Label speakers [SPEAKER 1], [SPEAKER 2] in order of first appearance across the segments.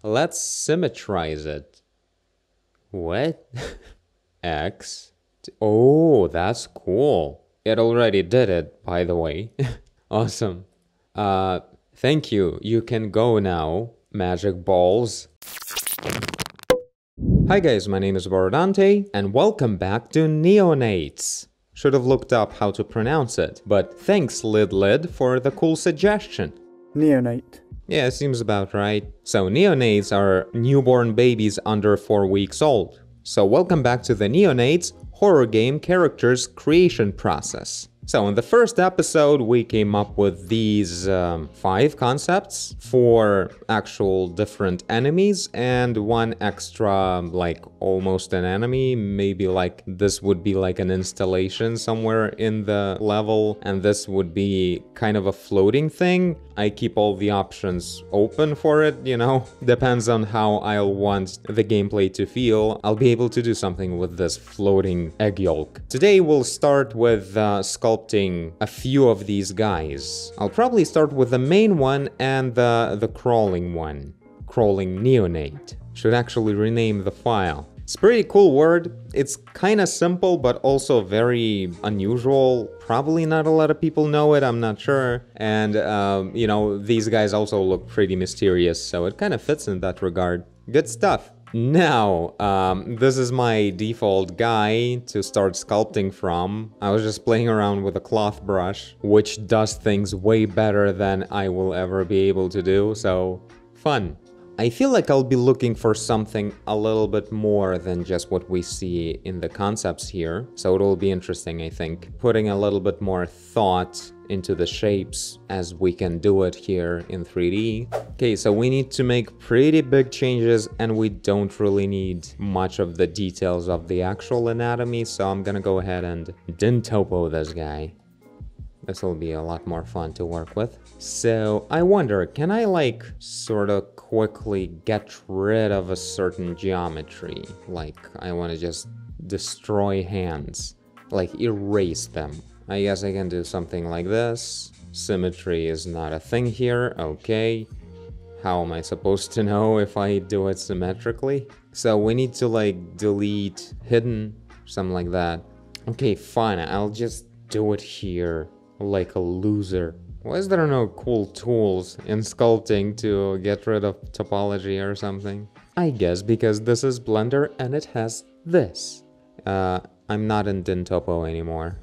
[SPEAKER 1] Let's symmetrize it. What? X? Oh, that's cool. It already did it, by the way. Awesome. Uh, Thank you. You can go now, magic balls. Hi guys, my name is Borodante, and welcome back to Neonates. Should have looked up how to pronounce it, but thanks Lid for the cool suggestion.
[SPEAKER 2] Neonate.
[SPEAKER 1] Yeah, seems about right. So neonates are newborn babies under 4 weeks old. So welcome back to the Neonates horror game characters creation process. So in the first episode we came up with these 5 concepts, 4 actual different enemies and 1 extra like almost an enemy, maybe like this would be like an installation somewhere in the level and this would be kind of a floating thing. I keep all the options open for it, you know, depends on how I'll want the gameplay to feel. I'll be able to do something with this floating egg yolk. Today we'll start with sculpting a few of these guys. I'll probably start with the main one and the crawling one. Crawling neonate. Should actually rename the file. It's a pretty cool word. It's kind of simple, but also very unusual. Probably not a lot of people know it, I'm not sure. And, you know, these guys also look pretty mysterious, so it kind of fits in that regard. Good stuff. Now, this is my default guy to start sculpting from. I was just playing around with a cloth brush, which does things way better than I will ever be able to do, so fun. I feel like I'll be looking for something a little bit more than just what we see in the concepts here, so it'll be interesting, I think. Putting a little bit more thought into the shapes as we can do it here in 3D. Okay, so we need to make pretty big changes and we don't really need much of the details of the actual anatomy, so I'm gonna go ahead and Dintopo this guy. This will be a lot more fun to work with. So I wonder, can I like sort of quickly get rid of a certain geometry? Like I want to just destroy hands, like erase them. I guess I can do something like this. Symmetry is not a thing here, okay. How am I supposed to know if I do it symmetrically? So we need to like delete hidden, something like that. Okay, fine, I'll just do it here. Like a loser. Why is there no cool tools in sculpting to get rid of topology or something? I guess because this is Blender and it has this. I'm not in Dintopo anymore.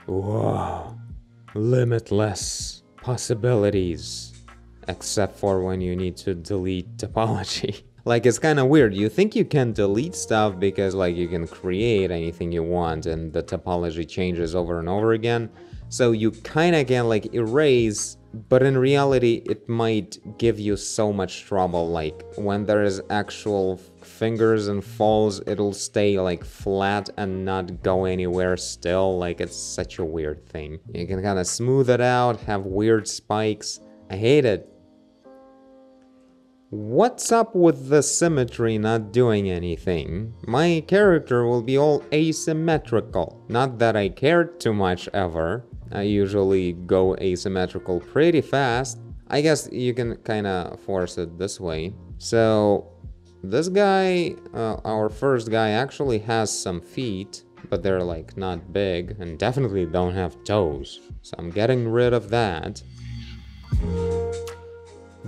[SPEAKER 1] Whoa. Limitless possibilities. Except for when you need to delete topology. Like, it's kind of weird. You think you can delete stuff because, like, you can create anything you want and the topology changes over and over again. So you kind of can, like, erase, but in reality, it might give you so much trouble. Like, when there is actual fingers and falls, it'll stay, like, flat and not go anywhere still. Like, it's such a weird thing. You can kind of smooth it out, have weird spikes. I hate it. What's up with the symmetry not doing anything? My character will be all asymmetrical. Not that I cared too much ever. I usually go asymmetrical pretty fast. I guess you can kinda force it this way. So this guy, our first guy, actually has some feet, but they're like not big and definitely don't have toes. So I'm getting rid of that.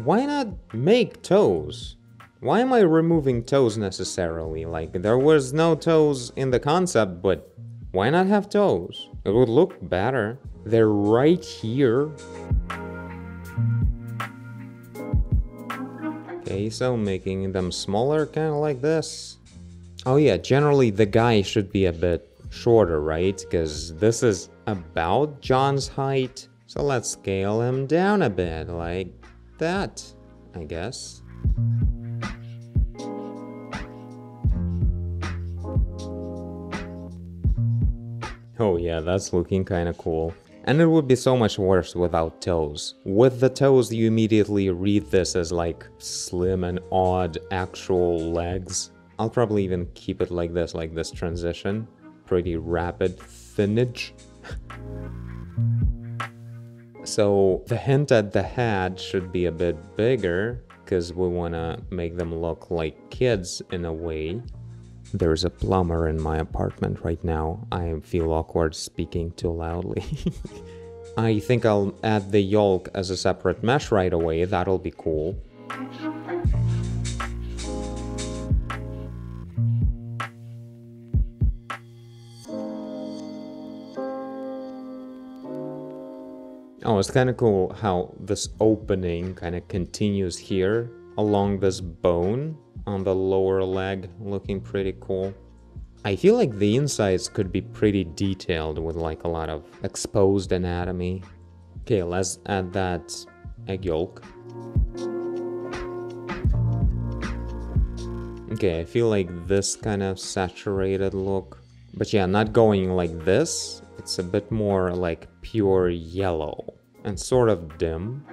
[SPEAKER 1] Why not make toes? Why am I removing toes necessarily? Like, there was no toes in the concept, but why not have toes? It would look better. They're right here. Okay, so making them smaller, kind of like this. Oh yeah, generally the guy should be a bit shorter, right? Because this is about John's height. So let's scale him down a bit, like that, I guess. Oh yeah, that's looking kinda cool. And it would be so much worse without toes. With the toes, you immediately read this as like slim and odd actual legs. I'll probably even keep it like this transition. Pretty rapid thinnage. So the hint at the head should be a bit bigger because we want to make them look like kids in a way. There's a plumber in my apartment right now. I feel awkward speaking too loudly. I think I'll add the yolk as a separate mesh right away. That'll be cool. Oh, it's kind of cool how this opening kind of continues here along this bone on the lower leg, looking pretty cool. I feel like the insides could be pretty detailed with like a lot of exposed anatomy. Okay, let's add that egg yolk. Okay, I feel like this kind of saturated look. But yeah, not going like this. It's a bit more like pure yellow and sort of dim.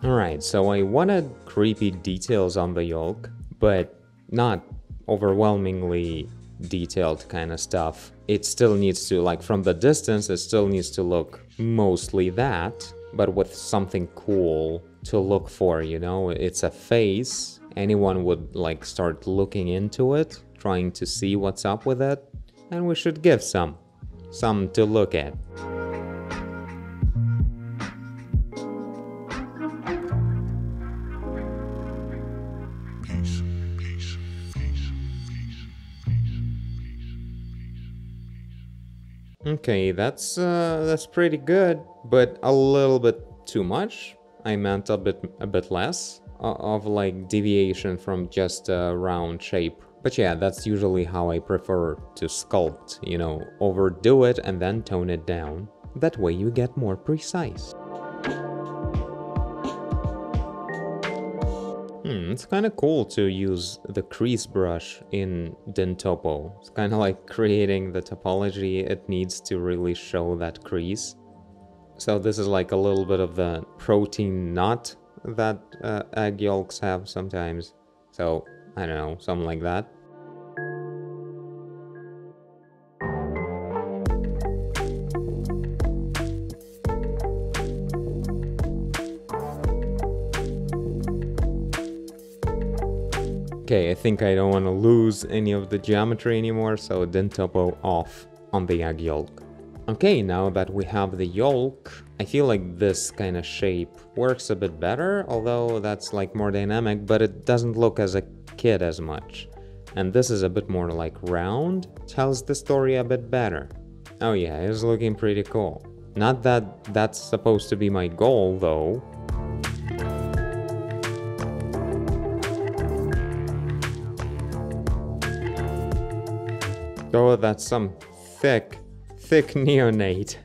[SPEAKER 1] Alright, so I wanted creepy details on the yolk, but not overwhelmingly detailed kind of stuff. It still needs to, like from the distance, it still needs to look mostly that, but with something cool to look for, you know? It's a face. Anyone would like start looking into it, trying to see what's up with it, and we should give some to look at. Okay, that's pretty good, but a little bit too much. I meant a bit less of like deviation from just a round shape. But yeah, that's usually how I prefer to sculpt, you know, overdo it and then tone it down. That way you get more precise. It's kind of cool to use the crease brush in Dentopo. It's kind of like creating the topology it needs to really show that crease. So this is like a little bit of the protein knot that egg yolks have sometimes. So, I don't know, something like that. Okay, I think I don't want to lose any of the geometry anymore, so Dentopo off on the egg yolk. Okay, now that we have the yolk, I feel like this kind of shape works a bit better, although that's like more dynamic, but it doesn't look as a kid as much. And this is a bit more like round, tells the story a bit better. Oh yeah, it's looking pretty cool. Not that that's supposed to be my goal though. Oh, that's some thick neonate.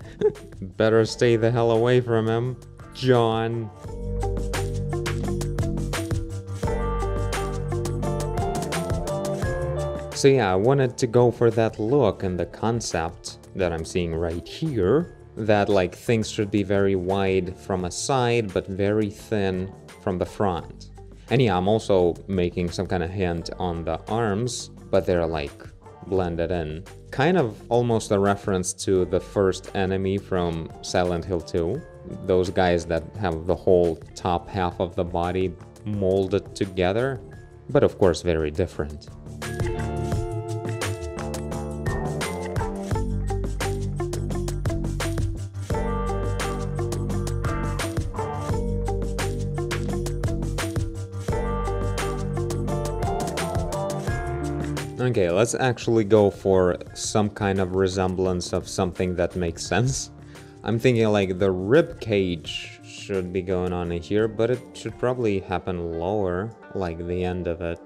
[SPEAKER 1] Better stay the hell away from him, John. So yeah, I wanted to go for that look and the concept that I'm seeing right here. That like things should be very wide from a side, but very thin from the front. And yeah, I'm also making some kind of hint on the arms, but they're like blended in. Kind of almost a reference to the first enemy from Silent Hill 2. Those guys that have the whole top half of the body molded together, but of course very different. Okay, let's actually go for some kind of resemblance of something that makes sense. I'm thinking like the rib cage should be going on in here, but it should probably happen lower, like the end of it.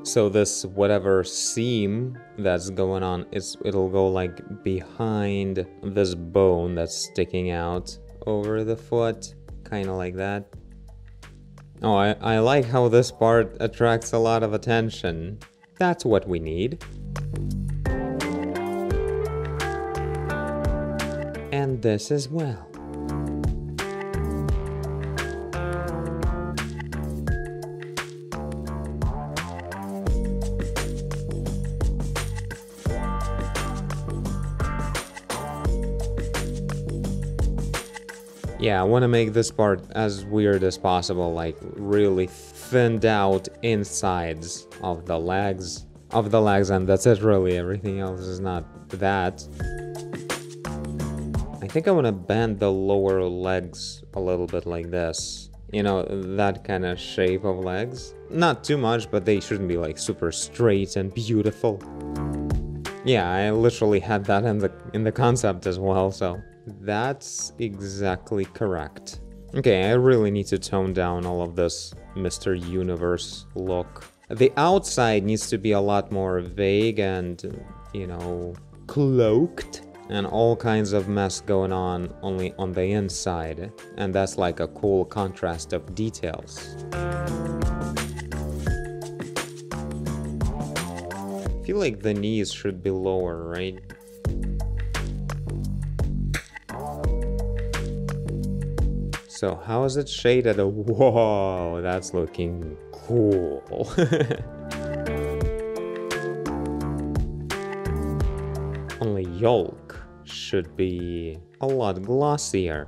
[SPEAKER 1] So this whatever seam that's going on, it'll go like behind this bone that's sticking out over the foot, kind of like that. Oh, I like how this part attracts a lot of attention. That's what we need. And this as well. Yeah, I want to make this part as weird as possible, like really thinned out insides of the legs, and that's it really. Everything else is not that. I think I want to bend the lower legs a little bit like this. You know, that kind of shape of legs. Not too much, but they shouldn't be like super straight and beautiful. Yeah, I literally had that in the concept as well, so that's exactly correct. Okay, I really need to tone down all of this Mr. Universe look. The outside needs to be a lot more vague and, you know, cloaked, and all kinds of mess going on only on the inside, and that's like a cool contrast of details. I feel like the knees should be lower, right? So how is it shaded? Whoa, that's looking cool. Only yolk should be a lot glossier.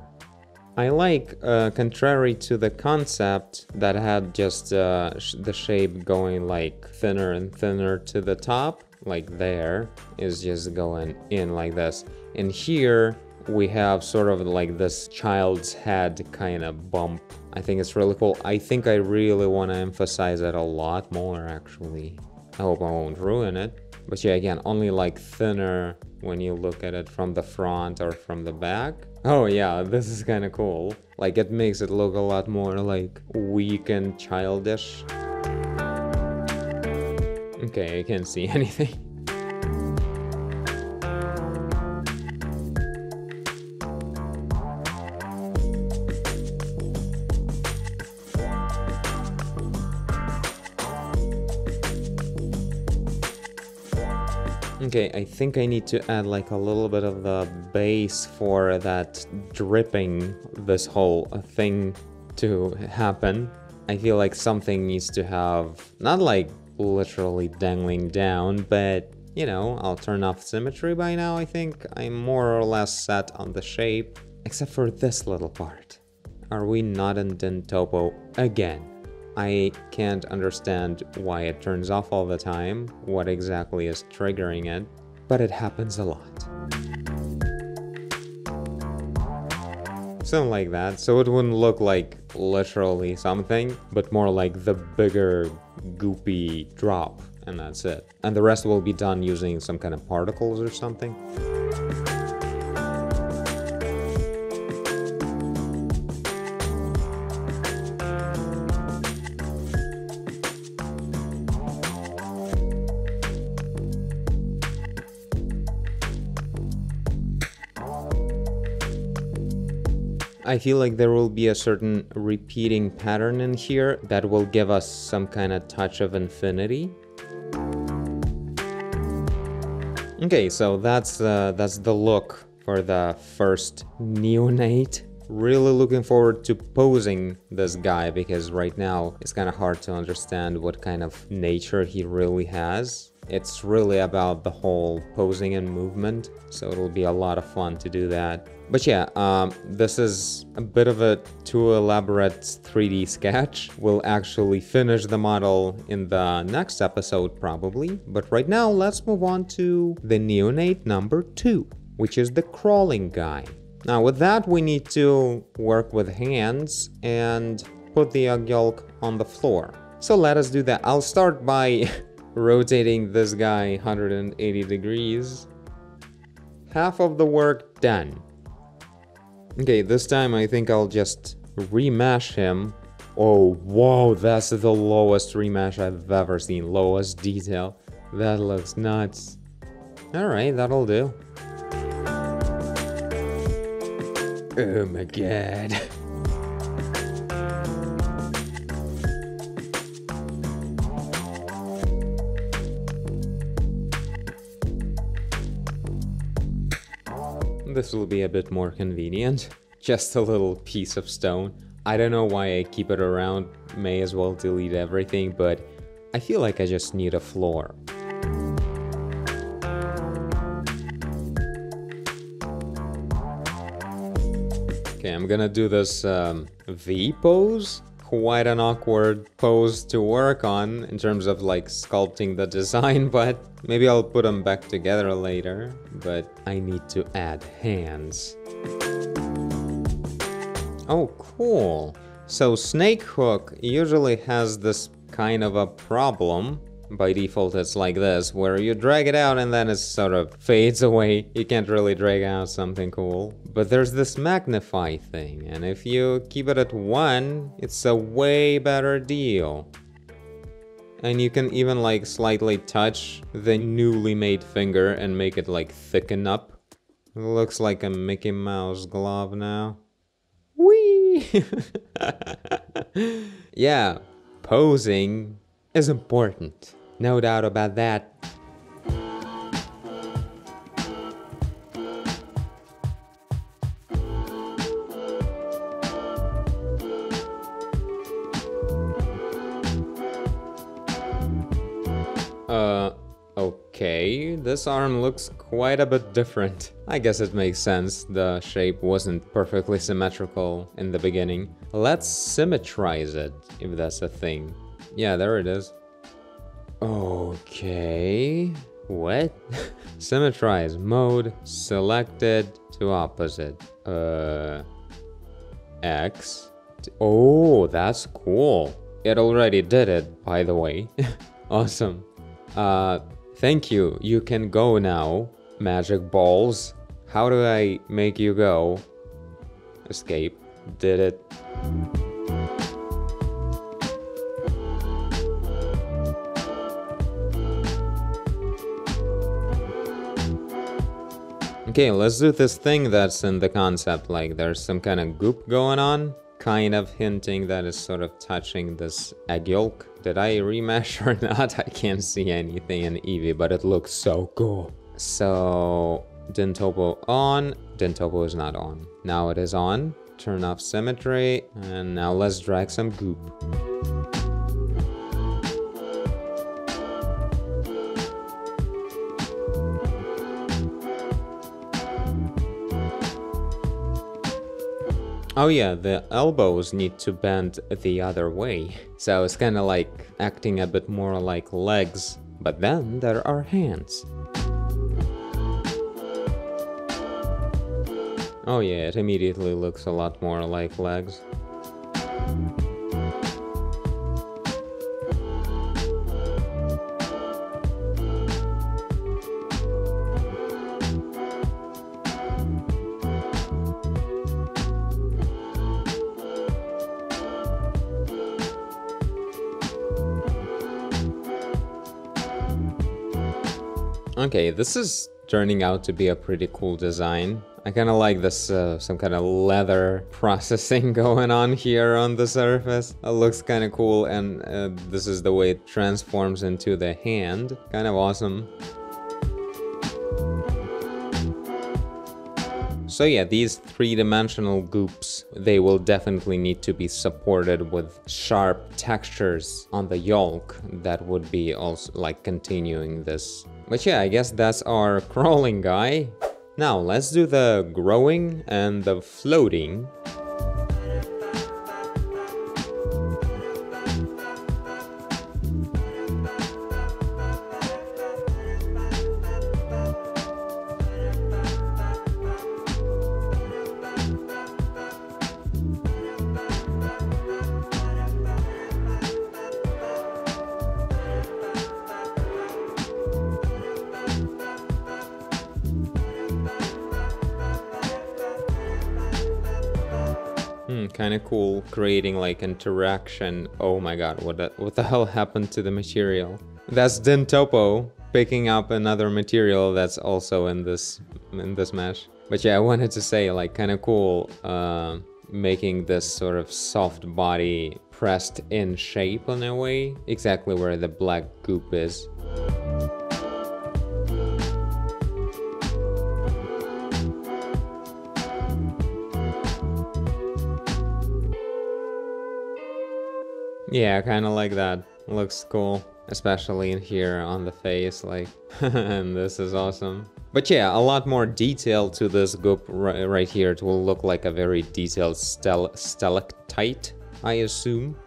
[SPEAKER 1] I like, contrary to the concept that had just the shape going like thinner and thinner to the top, like there, is just going in like this. And here we have sort of like this child's head kind of bump. I think it's really cool. I think I really want to emphasize it a lot more, actually. I hope I won't ruin it. But yeah, again, only like thinner when you look at it from the front or from the back. Oh yeah, this is kind of cool. Like, it makes it look a lot more like weak and childish. Okay, I can't see anything. Okay, I think I need to add like a little bit of the base for that dripping, this whole thing to happen. I feel like something needs to have, not like literally dangling down, but you know, I'll turn off symmetry by now. I think I'm more or less set on the shape, except for this little part. Are we not in Dentopo again? I can't understand why it turns off all the time, what exactly is triggering it, but it happens a lot. Something like that, so it wouldn't look like literally something, but more like the bigger goopy drop, and that's it. And the rest will be done using some kind of particles or something. I feel like there will be a certain repeating pattern in here that will give us some kind of touch of infinity. Okay, so that's the look for the first neonate. Really looking forward to posing this guy, because right now it's kind of hard to understand what kind of nature he really has. It's really about the whole posing and movement, so it'll be a lot of fun to do that. But yeah, this is a bit of a too elaborate 3D sketch. We'll actually finish the model in the next episode probably, but right now let's move on to the neonate number 2, which is the crawling guy. Now with that we need to work with hands and put the egg yolk on the floor. So let us do that. I'll start by rotating this guy 180 degrees. Half of the work done. Okay, this time I think I'll just remesh him. Oh, whoa, that's the lowest remesh I've ever seen. Lowest detail. That looks nuts. Alright, that'll do. Oh my god. This will be a bit more convenient. Just a little piece of stone. I don't know why I keep it around. May as well delete everything, but I feel like I just need a floor. Okay, I'm gonna do this V pose. Quite an awkward pose to work on in terms of like sculpting the design, but maybe I'll put them back together later. But I need to add hands. Oh, cool. So Snake Hook usually has this kind of a problem. By default, it's like this, where you drag it out and then it sort of fades away. You can't really drag out something cool. But there's this magnify thing, and if you keep it at 1, it's a way better deal. And you can even like slightly touch the newly made finger and make it like thicken up. It looks like a Mickey Mouse glove now. Whee! Yeah, posing is important. No doubt about that. Okay, this arm looks quite a bit different. I guess it makes sense, the shape wasn't perfectly symmetrical in the beginning. Let's symmetrize it, if that's a thing. Yeah, there it is. Okay, what? Symmetrize mode, selected to opposite. X. Oh, that's cool. It already did it, by the way. Awesome. Thank you. You can go now. Magic balls. How do I make you go? Escape. Did it. Okay, let's do this thing that's in the concept, like there's some kind of goop going on, kind of hinting that it's sort of touching this egg yolk. Did I remesh or not? I can't see anything in Eevee, but it looks so cool. So, Dintopo on, Dintopo is not on. Now it is on, turn off symmetry, and now let's drag some goop. Oh yeah, the elbows need to bend the other way. So it's kind of like acting a bit more like legs, but then there are hands. Oh yeah, it immediately looks a lot more like legs. Okay, this is turning out to be a pretty cool design. I kind of like this, some kind of leather processing going on here on the surface. It looks kind of cool, and this is the way it transforms into the hand. Kind of awesome. So yeah, these three-dimensional goops, they will definitely need to be supported with sharp textures on the yolk that would be also like continuing this. But yeah, I guess that's our crawling guy. Now let's do the growing and the floating. Kind of cool, creating like interaction. Oh my god, what the hell happened to the material? That's Dintopo picking up another material that's also in this mesh. But yeah, I wanted to say like kind of cool, making this sort of soft body pressed in shape in a way, exactly where the black goop is. Yeah, kind of like that. Looks cool. Especially in here on the face, like, and this is awesome. But yeah, a lot more detail to this goop right here. It will look like a very detailed stalactite, I assume.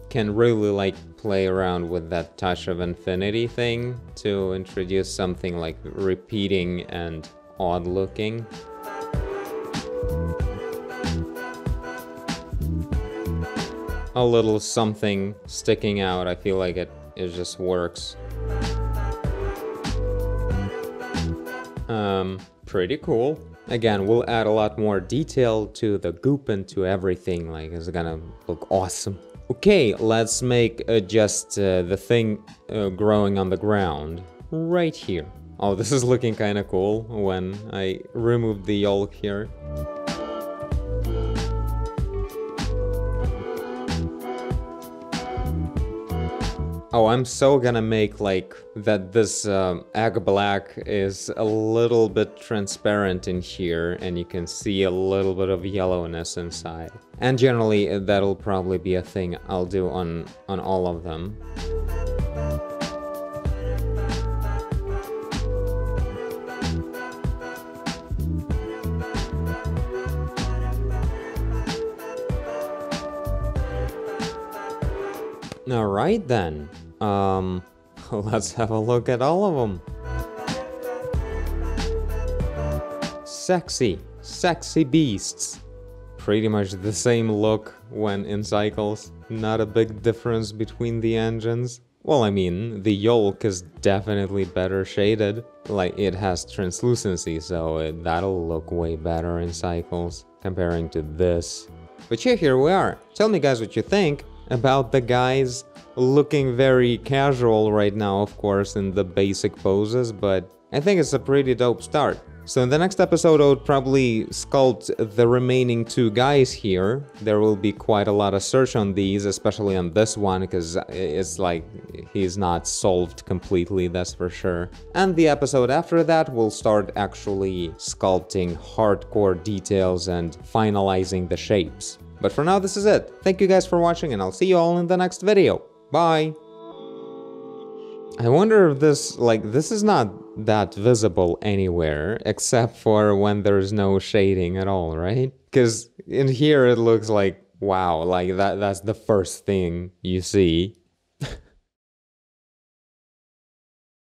[SPEAKER 1] Can really like play around with that touch of infinity thing to introduce something like repeating and odd looking. A little something sticking out, I feel like it just works. Pretty cool. Again, we'll add a lot more detail to the goop and to everything, like it's gonna look awesome. Okay, let's make just the thing growing on the ground right here. Oh, this is looking kind of cool when I removed the yolk here. Oh, I'm so gonna make like that this egg black is a little bit transparent in here and you can see a little bit of yellowness inside. And generally that'll probably be a thing I'll do on all of them. All right then. Let's have a look at all of them. Sexy beasts. Pretty much the same look when in cycles. Not a big difference between the engines. Well, I mean, the yolk is definitely better shaded. Like, it has translucency, so that'll look way better in cycles comparing to this. But yeah, here we are. Tell me guys what you think about the guys looking very casual right now, of course, in the basic poses, but I think it's a pretty dope start. So in the next episode, I would probably sculpt the remaining two guys here. There will be quite a lot of search on these, especially on this one, because it's like he's not solved completely, that's for sure. And the episode after that, we'll start actually sculpting hardcore details and finalizing the shapes. But for now, this is it. Thank you guys for watching, and I'll see you all in the next video. Bye! I wonder if this is not that visible anywhere, except for when there's no shading at all, right? Because in here it looks like, wow, like that's the first thing you see.